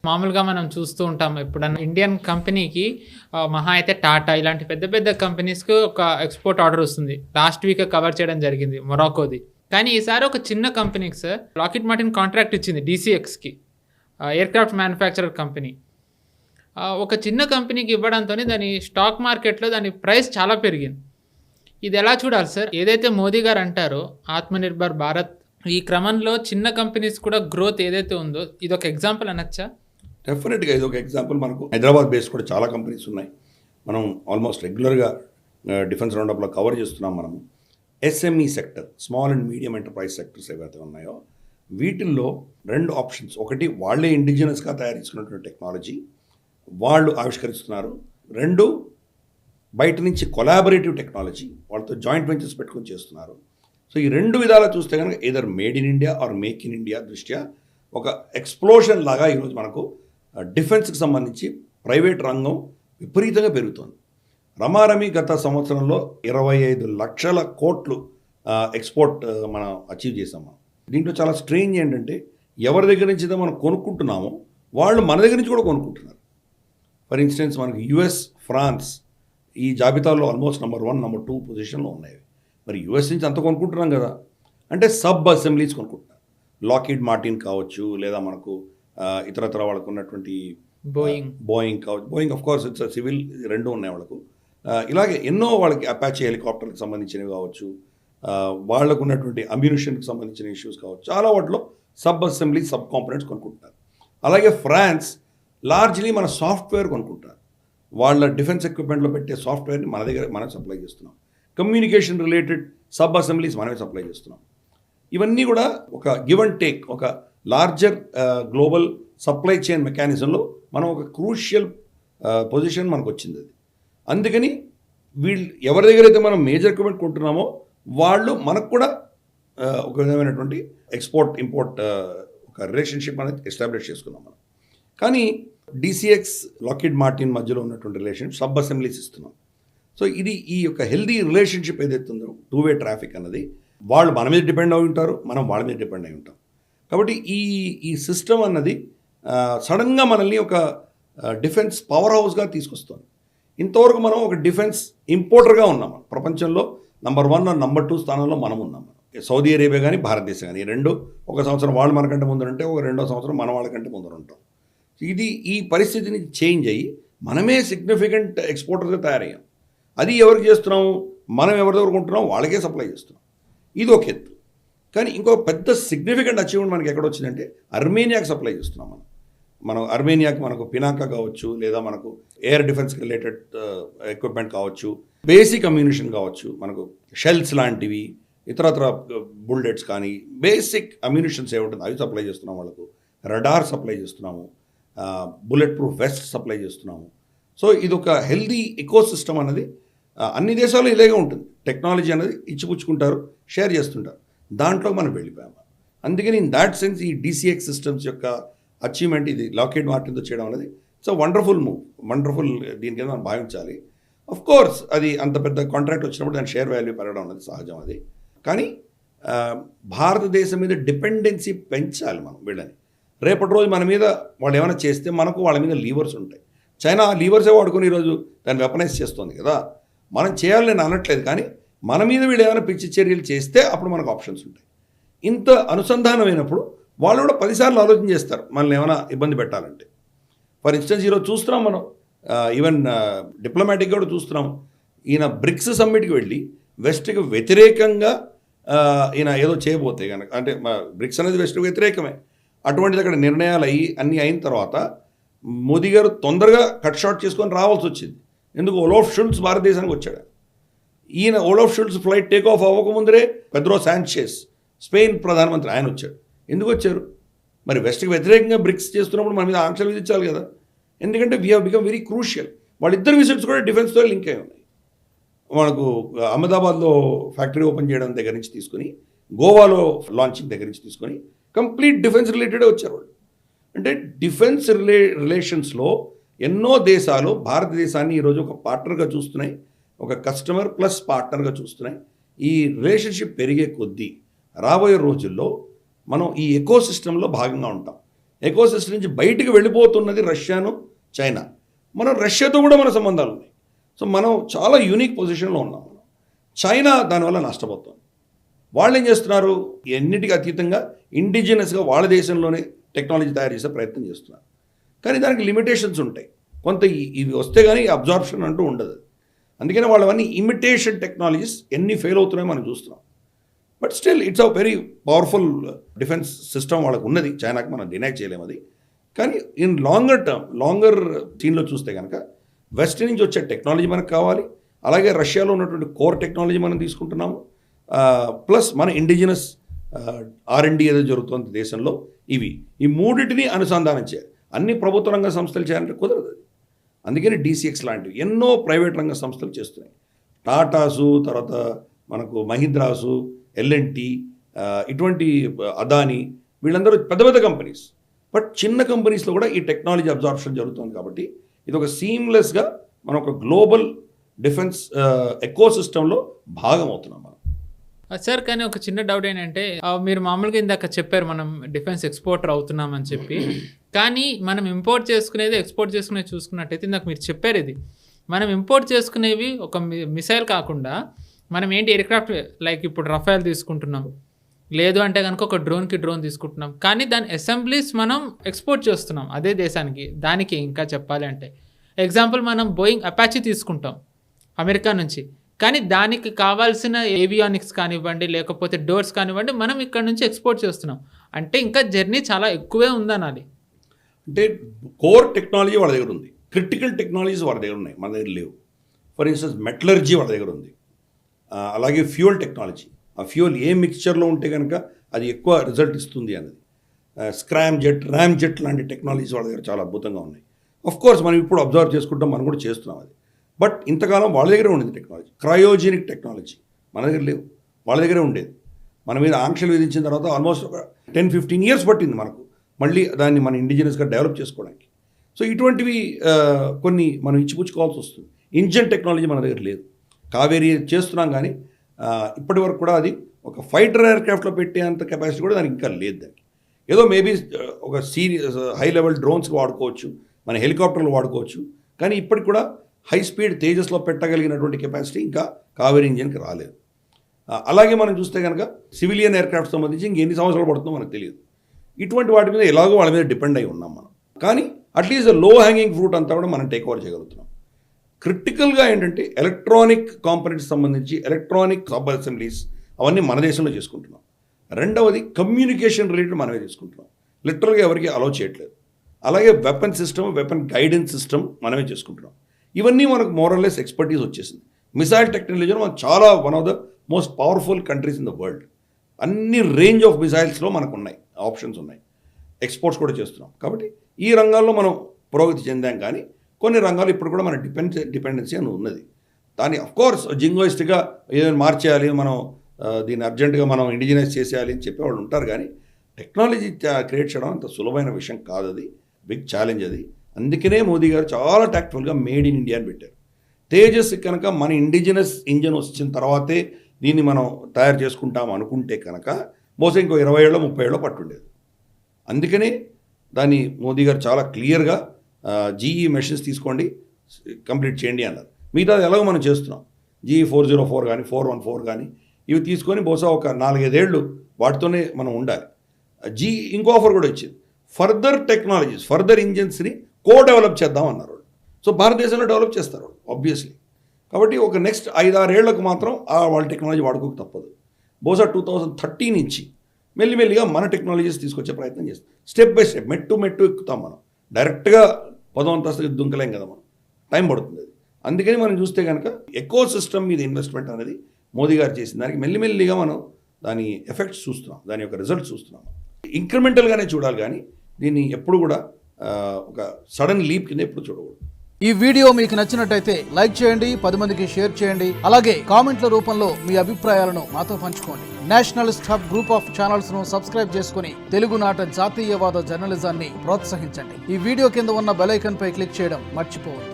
మామూలుగా మనం చూస్తూ ఉంటాం ఎప్పుడన్నా ఇండియన్ కంపెనీకి మహా అయితే టాటా ఇలాంటి పెద్ద పెద్ద కంపెనీస్కి ఒక ఎక్స్పోర్ట్ ఆర్డర్ వస్తుంది. లాస్ట్ వీక్ కవర్ చేయడం జరిగింది మొరాకోది. కానీ ఈసారి ఒక చిన్న కంపెనీకి సార్ లాకిడ్ మార్టిన్ కాంట్రాక్ట్ ఇచ్చింది DCXకి, ఎయిర్క్రాఫ్ట్ మ్యానుఫ్యాక్చరర్ కంపెనీ. ఒక చిన్న కంపెనీకి ఇవ్వడంతో దాని స్టాక్ మార్కెట్లో దాని ప్రైస్ చాలా పెరిగింది. ఇది ఎలా చూడాలి సార్? ఏదైతే మోదీ గారు అంటారో ఆత్మనిర్భర్ భారత్, ఈ క్రమంలో చిన్న కంపెనీస్ కూడా గ్రోత్ ఏదైతే ఉందో ఇది ఒక ఎగ్జాంపుల్ అనొచ్చా? డెఫినెట్గా ఇది ఒక ఎగ్జాంపుల్. మనకు హైదరాబాద్ బేస్ కూడా చాలా కంపెనీస్ ఉన్నాయి. మనం ఆల్మోస్ట్ రెగ్యులర్గా డిఫెన్స్ రౌండప్లో కవర్ చేస్తున్నాం. మనము SME sector, small and medium enterprise sectors ఏవైతే ఉన్నాయో వీటిల్లో 2 ఆప్షన్స్. ఒకటి, వాళ్ళే ఇండిజినస్గా తయారు చేసుకున్నటువంటి టెక్నాలజీ వాళ్ళు ఆవిష్కరిస్తున్నారు. 2, బయట నుంచి కొలాబరేటివ్ టెక్నాలజీ వాళ్ళతో జాయింట్ వెంచర్స్ పెట్టుకొని చేస్తున్నారు. సో ఈ 2 విధాలా చూస్తే కనుక either made in India are make in India దృష్ట్యా ఒక ఎక్స్ప్లోషన్ లాగా ఈరోజు మనకు డిఫెన్స్కి సంబంధించి ప్రైవేట్ రంగం విపరీతంగా పెరుగుతుంది. రమారమి గత సంవత్సరంలో 25 లక్షల కోట్లు ఎక్స్పోర్ట్ మనం అచీవ్ చేసాం. దీంట్లో చాలా స్ట్రేంజ్ ఏంటంటే ఎవరి దగ్గర నుంచి అయితే మనం కొనుక్కుంటున్నామో వాళ్ళు మన దగ్గర నుంచి కూడా కొనుక్కుంటున్నారు. ఫర్ ఇన్స్టెన్స్ మనకు US, ఫ్రాన్స్ ఈ జాబితాలో ఆల్మోస్ట్ నెంబర్ 1, నెంబర్ 2 పొజిషన్లో ఉన్నాయి. మరి US నుంచి అంత కొనుక్కుంటున్నాం కదా, అంటే సబ్ అసెంబ్లీస్ కొనుక్కుంటున్నారు. లాకిడ్ మార్టిన్ కావచ్చు, లేదా మనకు ఇతరత్ర వాళ్ళకు ఉన్నటువంటి బోయింగ్ కావచ్చు. Boeing of course it's civil, 2 ఉన్నాయి వాళ్ళకు. ఇలాగే ఎన్నో వాళ్ళకి అపాచీ హెలికాప్టర్కి సంబంధించినవి కావచ్చు, వాళ్ళకు ఉన్నటువంటి అమ్యూనిషన్కి సంబంధించిన ఇష్యూస్ కావచ్చు. చాలా వాటిలో సబ్ అసెంబ్లీ, సబ్ కాంపోనెంట్స్ కొనుక్కుంటున్నారు. అలాగే ఫ్రాన్స్ లార్జ్లీ మన సాఫ్ట్వేర్ కొనుక్కుంటారు. వాళ్ళ డిఫెన్స్ ఎక్విప్మెంట్లో పెట్టే సాఫ్ట్వేర్ని మన దగ్గర మనం సప్లై చేస్తున్నాం. కమ్యూనికేషన్ రిలేటెడ్ సబ్ అసెంబ్లీస్ మనమే సప్లై చేస్తున్నాం. ఇవన్నీ కూడా ఒక గివ్ అండ్ టేక్, ఒక లార్జర్ గ్లోబల్ సప్లై చైన్ మెకానిజంలో మనం ఒక క్రూషియల్ పొజిషన్ మనకు వచ్చింది. అది అందుకని వీళ్ళు ఎవరి దగ్గర అయితే మనం మేజర్ ఎక్విప్మెంట్ కొంటున్నామో వాళ్ళు మనకు కూడా ఒక విధమైనటువంటి ఎక్స్పోర్ట్ ఇంపోర్ట్ ఒక రిలేషన్షిప్ అనేది ఎస్టాబ్లిష్ చేసుకున్నాం మనం. కానీ DCX, లాకిడ్ మార్టిన్ మధ్యలో ఉన్నటువంటి రిలేషన్షిప్ సబ్ అసెంబ్లీస్ ఇస్తున్నాం. సో ఇది ఈ యొక్క హెల్దీ రిలేషన్షిప్ ఏదైతే ఉందో, 2-వే ట్రాఫిక్ అన్నది, వాళ్ళు మన మీద డిపెండ్ అయి ఉంటారు, మనం వాళ్ళ మీద డిపెండ్ అయి ఉంటాం. కాబట్టి ఈ సిస్టమ్ అన్నది సడన్గా మనల్ని ఒక డిఫెన్స్ పవర్ హౌస్గా తీసుకొస్తుంది. ఇంతవరకు మనం ఒక డిఫెన్స్ ఇంపోర్టర్గా ఉన్నాం. ప్రపంచంలో నెంబర్ 1 నెంబర్ 2 స్థానంలో మనం ఉన్నాం. సౌదీ అరేబియా కానీ భారతదేశం కానీ, 2 ఒక సంవత్సరం వాళ్ళు మనకంటే ముందర ఉంటే ఒక 2వ సంవత్సరం మన వాళ్ళకంటే ముందర ఉంటాం. ఈ పరిస్థితిని చేంజ్ అయ్యి మనమే సిగ్నిఫికెంట్ ఎక్స్పోర్టర్గా తయారయ్యాం. అది ఎవరికి చేస్తున్నాము? మనం ఎవరి దగ్గర కొంటున్నాం వాళ్ళకే సప్లై చేస్తున్నాం. ఇది ఒక ఎత్తు. కానీ ఇంకో పెద్ద సిగ్నిఫికెంట్ అచీవ్మెంట్ మనకి ఎక్కడ వచ్చిందంటే అర్మేనియాకి సప్లై చేస్తున్నాం. మనం అర్మేనియాకి మనకు పినాకా కావచ్చు, లేదా మనకు ఎయిర్ డిఫెన్స్కి రిలేటెడ్ ఎక్విప్మెంట్ కావచ్చు, బేసిక్ అమ్యూనిషన్ కావచ్చు, మనకు షెల్స్ లాంటివి, ఇతరత్ర బుల్లెట్స్ కానీ బేసిక్ అమ్యూనిషన్స్ ఏముంటుంది అవి సప్లై చేస్తున్నాం. వాళ్ళకు రడార్ సప్లై చేస్తున్నాము, బుల్లెట్ ప్రూఫ్ వెస్ట్ సప్లై చేస్తున్నాము. సో ఇది ఒక హెల్దీ ఎకోసిస్టమ్ అన్నది అన్ని దేశాలు ఇలాగే ఉంటుంది. టెక్నాలజీ అనేది ఇచ్చిపుచ్చుకుంటారు, షేర్ చేస్తుంటారు. దాంట్లో మనం వెళ్ళిపోయాము. అందుకని ఇన్ దాట్ సెన్స్ ఈ DCX సిస్టమ్స్ యొక్క అచీవ్మెంట్ ఇది లాకిడ్ మార్టిన్తో చేయడం అనేది ఇట్స్ వండర్ఫుల్ మూవ్, వండర్ఫుల్. దీని కింద మనం భావించాలి. అఫ్ కోర్స్ అది అంత పెద్ద కాంట్రాక్ట్ వచ్చినప్పుడు దాని షేర్ వాల్యూ పెరగడం అనేది సహజం. అది కానీ భారతదేశం మీద డిపెండెన్సీ పెంచాలి మనం వీళ్ళని. రేపటి రోజు మన మీద వాళ్ళు ఏమైనా చేస్తే మనకు వాళ్ళ మీద లీవర్స్ ఉంటాయి. చైనా లీవర్సే వాడుకొని ఈరోజు దాన్ని వెపనైజ్ చేస్తుంది కదా. మనం చేయాలని నేను అనట్లేదు, కానీ మన మీద వీళ్ళు ఏమైనా పిచ్చి చర్యలు చేస్తే అప్పుడు మనకు ఆప్షన్స్ ఉంటాయి. ఇంత అనుసంధానమైనప్పుడు వాళ్ళు కూడా 10 సార్లు ఆలోచన చేస్తారు మనల్ని ఏమైనా ఇబ్బంది పెట్టాలంటే. ఫర్ ఇన్స్టెన్స్ ఈరోజు చూస్తున్నాం మనం, ఈవెన్ డిప్లొమాటిక్గా కూడా చూస్తున్నాం. ఈయన బ్రిక్స్ సమ్మిట్కి వెళ్ళి వెస్ట్కి వ్యతిరేకంగా ఈయన ఏదో చేయబోతే కనుక, అంటే బ్రిక్స్ అనేది వెస్ట్కి వ్యతిరేకమే. అటువంటిది అక్కడ నిర్ణయాలు అన్నీ అయిన తర్వాత మోదీ గారు తొందరగా కట్ షార్ట్ చేసుకొని రావాల్సి వచ్చింది. ఎందుకు? ఓలాఫ్ షుల్ట్జ్ భారతదేశానికి వచ్చాడు. ఈయన Olaf Scholz flight take off అవ్వకముందరే పెద్రో సాంచెస్ స్పెయిన్ ప్రధానమంత్రి ఆయన వచ్చాడు. ఎందుకు వచ్చారు? మరి వెస్ట్కి వ్యతిరేకంగా బ్రిక్స్ చేస్తున్నప్పుడు మన మీద ఆంక్షలు విధించాలి కదా. ఎందుకంటే we have become very crucial. వాళ్ళిద్దరు విజిట్స్ కూడా డిఫెన్స్తో లింక్ అయి ఉన్నాయి. మనకు అహ్మదాబాద్లో ఫ్యాక్టరీ ఓపెన్ చేయడం దగ్గర నుంచి తీసుకొని, గోవాలో లాంచింగ్ దగ్గర నుంచి తీసుకొని కంప్లీట్ డిఫెన్స్ రిలేటెడే వచ్చారు వాళ్ళు. అంటే డిఫెన్స్ రిలేషన్స్లో ఎన్నో దేశాలు భారతదేశాన్ని ఈరోజు ఒక పార్ట్నర్గా చూస్తున్నాయి, ఒక కస్టమర్ ప్లస్ పార్ట్నర్గా చూస్తున్నాయి. ఈ రిలేషన్షిప్ పెరిగే కొద్దీ రాబోయే రోజుల్లో మనం ఈ ఎకోసిస్టంలో భాగంగా ఉంటాం. ఎకో సిస్టమ్ నుంచి బయటికి వెళ్ళిపోతున్నది రష్యాను, చైనా. మనం రష్యాతో కూడా మన సంబంధాలు ఉన్నాయి. సో మనం చాలా యూనిక్ పొజిషన్లో ఉన్నాం. మనం చైనా దానివల్ల నష్టపోతుంది. వాళ్ళు ఏం చేస్తున్నారు, ఎన్నిటికీ అతీతంగా ఇండిజినస్గా వాళ్ళ దేశంలోనే టెక్నాలజీ తయారు చేసే ప్రయత్నం చేస్తున్నారు. కానీ దానికి లిమిటేషన్స్ ఉంటాయి. కొంత ఇవి వస్తే కానీ అబ్జార్ప్షన్ అంటూ ఉండదు. అందుకని వాళ్ళవన్నీ ఇమిటేషన్ టెక్నాలజీస్ ఎన్ని ఫెయిల్ అవుతున్నాయో మనం చూస్తున్నాం. But still it's a very powerful defence system వాళ్ళకు ఉన్నది. చైనాకి మనం డినై చేయలేము అది. కానీ ఇన్ లాంగర్ సీన్లో చూస్తే కనుక వెస్ట్ నుంచి వచ్చే టెక్నాలజీ మనకు కావాలి. అలాగే రష్యాలో ఉన్నటువంటి కోర్ టెక్నాలజీ మనం తీసుకుంటున్నాము. ప్లస్ మన ఇండిజినస్ R&D ఏదో జరుగుతుంది దేశంలో, ఈ మూడింటిని అనుసంధానం చేయాలి. అన్ని ప్రభుత్వ రంగ సంస్థలు చేయాలంటే కుదరదు. అందుకని DCX లాంటివి ఎన్నో ప్రైవేట్ రంగ సంస్థలు చేస్తున్నాయి. టాటాసు, తర్వాత మనకు మహీంద్రాసు, L&T, ఇటువంటి అదాని, వీళ్ళందరూ పెద్ద పెద్ద కంపెనీస్. బట్ చిన్న కంపెనీస్లో కూడా ఈ టెక్నాలజీ అబ్జార్ప్షన్ జరుగుతుంది. కాబట్టి ఇది ఒక సీమ్లెస్గా మనం ఒక గ్లోబల్ డిఫెన్స్ ఎకో సిస్టంలో భాగం అవుతున్నాం మనం. సార్, కానీ ఒక చిన్న డౌట్ ఏంటంటే, మీరు మామూలుగా ఇందాక చెప్పారు మనం డిఫెన్స్ ఎక్స్పోర్టర్ అవుతున్నామని చెప్పి, కానీ మనం ఇంపోర్ట్ చేసుకునేది ఎక్స్పోర్ట్ చేసుకునేది చూసుకున్నట్టయితే ఇందాక మీరు చెప్పారు, ఇది మనం ఇంపోర్ట్ చేసుకునేవి ఒక మిసైల్ కాకుండా మనం ఏంటి ఎయిర్క్రాఫ్ట్, లైక్ ఇప్పుడు రఫేల్ తీసుకుంటున్నాం, లేదు అంటే కనుక ఒక డ్రోన్కి డ్రోన్ తీసుకుంటున్నాం, కానీ దాని అసెంబ్లీస్ మనం ఎక్స్పోర్ట్ చేస్తున్నాం అదే దేశానికి. దానికి ఇంకా చెప్పాలి అంటే ఎగ్జాంపుల్ మనం బోయింగ్ అపాచీ తీసుకుంటాం అమెరికా నుంచి, కానీ దానికి కావాల్సిన ఏవియానిక్స్ కానివ్వండి, లేకపోతే డోర్స్ కానివ్వండి, మనం ఇక్కడ నుంచి ఎక్స్పోర్ట్ చేస్తున్నాం. అంటే ఇంకా జర్నీ చాలా ఎక్కువే ఉందనాలి. అంటే కోర్ టెక్నాలజీ వాళ్ళ దగ్గర ఉంది, క్రిటికల్ టెక్నాలజీస్ వాళ్ళ దగ్గర ఉన్నాయి, మన దగ్గర లేవు. ఫర్ ఇన్స్టెన్స్ మెటలర్జీ వాళ్ళ దగ్గర ఉంది. అలాగే ఫ్యూయల్ టెక్నాలజీ, ఆ ఫ్యూయల్ ఏ మిక్స్చర్లో ఉంటే కనుక అది ఎక్కువ రిజల్ట్ ఇస్తుంది అన్నది. స్క్రామ్ జెట్, ర్యామ్ జెట్ లాంటి టెక్నాలజీస్ వాళ్ళ దగ్గర చాలా అద్భుతంగా ఉన్నాయి. ఆఫ్ కోర్స్ మనం ఇప్పుడు అబ్జర్వ్ చేసుకుంటాం, మనం కూడా చేస్తున్నాం అది. బట్ ఇంతకాలం వాళ్ళ దగ్గరే ఉండేది టెక్నాలజీ. క్రయోజెనిక్ టెక్నాలజీ మన దగ్గర లేవు, వాళ్ళ దగ్గరే ఉండేది. మన మీద ఆంక్షలు విధించిన తర్వాత ఆల్మోస్ట్ ఒక 10-15 years పట్టింది మనకు మళ్ళీ దాన్ని మన ఇండిజినస్గా డెవలప్ చేసుకోవడానికి. సో ఇటువంటివి కొన్ని మనం ఇచ్చిపుచ్చుకోవాల్సి వస్తుంది. ఇంజన్ టెక్నాలజీ మన దగ్గర లేదు. కావేరీ చేస్తున్నాం కానీ ఇప్పటి వరకు కూడా అది ఒక ఫైటర్ ఎయిర్క్రాఫ్ట్లో పెట్టేంత కెపాసిటీ కూడా దానికి ఇంకా లేదు. దానికి ఏదో మేబీ ఒక హై లెవెల్ డ్రోన్స్కి వాడుకోవచ్చు, మన హెలికాప్టర్లు వాడుకోవచ్చు, కానీ ఇప్పటికి కూడా హై స్పీడ్ తేజస్లో పెట్టగలిగినటువంటి కెపాసిటీ ఇంకా కావేరీ ఇంజిన్కి రాలేదు. అలాగే మనం చూస్తే కనుక సివిలియన్ ఎయిర్క్రాఫ్ట్ సంబంధించి ఇంకెన్ని సంవత్సరాలు పడుతుందో మనకు తెలియదు. ఇటువంటి వాటి మీద ఎలాగో వాళ్ళ మీద డిపెండ్ అయి ఉన్నాం మనం. కానీ అట్లీస్ట్ లో హ్యాంగింగ్ ఫ్రూట్ అంతా కూడా మనం టేక్ ఓవర్ చేయగలుగుతున్నాం. క్రిటికల్గా ఏంటంటే ఎలక్ట్రానిక్ కాంపనెంట్స్ సంబంధించి ఎలక్ట్రానిక్ సబ్ అసెంబ్లీస్ అవన్నీ మన దేశంలో చేసుకుంటున్నాం. రెండవది కమ్యూనికేషన్ రిలేటెడ్ మనమే చేసుకుంటున్నాం, లిటరల్గా ఎవరికి అలౌ చేయట్లేదు. అలాగే weapon system, weapon guidance system మనమే చేసుకుంటున్నాం. ఇవన్నీ మనకు మోరల్లెస్ ఎక్స్పర్టీస్ వచ్చేసింది. మిసైల్ టెక్నాలజీలో మనం చాలా one of the most powerful countries in the world. అన్ని రేంజ్ ఆఫ్ మిసైల్స్లో మనకు ఉన్నాయి, ఆప్షన్స్ ఉన్నాయి. ఎక్స్పోర్ట్స్ కూడా చేస్తున్నాం. కాబట్టి ఈ రంగాల్లో మనం పురోగతి చెందాం. కానీ కొన్ని రంగాలు ఇప్పుడు కూడా మన డిపెండెన్సీ అని ఉన్నది. దాన్ని అఫ్కోర్స్ జింగోయిస్ట్గా ఏదైనా మార్చేయాలి, మనం దీన్ని అర్జెంటుగా మనం ఇండిజినైజ్ చేసేయాలి అని చెప్పేవాళ్ళు ఉంటారు. కానీ టెక్నాలజీ క్రియేట్ చేయడం అంత సులభమైన విషయం కాదు. అది బిగ్ ఛాలెంజ్ అది. అందుకనే మోదీ గారు చాలా టాక్ట్ఫుల్గా మేడ్ ఇన్ ఇండియా అని పెట్టారు. తేజస్ కనుక మన ఇండిజినస్ ఇంజన్ వచ్చిన తర్వాతే దీన్ని మనం తయారు చేసుకుంటాం అనుకుంటే కనుక బహుశా ఇంకో 20 ఏళ్ళో 30 ఏళ్ళో పట్టుండేది. అందుకనే దాన్ని మోదీ గారు చాలా క్లియర్గా GE మెషిన్స్ తీసుకోండి, కంప్లీట్ చేయండి అన్నారు. మిగతాది ఎలాగో మనం చేస్తున్నాం. GE 404 కానీ 414 కానీ ఇవి తీసుకొని బహుశా ఒక 4-5 ఏళ్ళు వాటితోనే మనం ఉండాలి. GE ఇంకో ఆఫర్ కూడా ఇచ్చింది, ఫర్దర్ టెక్నాలజీస్, ఫర్దర్ ఇంజిన్స్ని డెవలప్ చేద్దాం అన్నారు. సో భారతదేశంలో డెవలప్ చేస్తారు ఆబ్వియస్లీ. కాబట్టి ఒక నెక్స్ట్ 5-6 ఏళ్లకు మాత్రం వాళ్ళ టెక్నాలజీ వాడుకోక తప్పదు. బహుశా 2030 నుంచి మెల్లిమెల్లిగా మన టెక్నాలజీస్ తీసుకొచ్చే ప్రయత్నం చేస్తాం. స్టెప్ బై స్టెప్, మెట్టు ఎక్కుతాం. మనం డైరెక్ట్గా 10వ అంతస్తుకి దుంకలేం కదా, మనం టైం పడుతుంది అది. అందుకని మనం చూస్తే కనుక ఎకో సిస్టమ్ మీద ఇన్వెస్ట్మెంట్ అనేది మోదీ గారు చేసిన దానికి మెల్లిమెల్లిగా మనం దాని ఎఫెక్ట్స్ చూస్తున్నాం, దాని యొక్క రిజల్ట్స్ చూస్తున్నాం. ఇంక్రిమెంటల్గానే చూడాలి కానీ దీన్ని ఎప్పుడు కూడా ఒక సడన్ లీప్ కింద ఎప్పుడు చూడకూడదు. ఈ వీడియో మీకు నచ్చినట్టయితే లైక్ చేయండి, 10 మందికి షేర్ చేయండి. అలాగే కామెంట్ల రూపంలో మీ అభిప్రాయాలను మాతో పంచుకోండి. Nationalist hub group of channels ను సబ్స్క్రైబ్ చేసుకుని తెలుగునాట జాతీయవాద జర్నలిజాన్ని ప్రోత్సహించండి. ఈ వీడియో కింద ఉన్న బెల్ ఐకాన్ పై క్లిక్ చేయడం మర్చిపోవద్దు.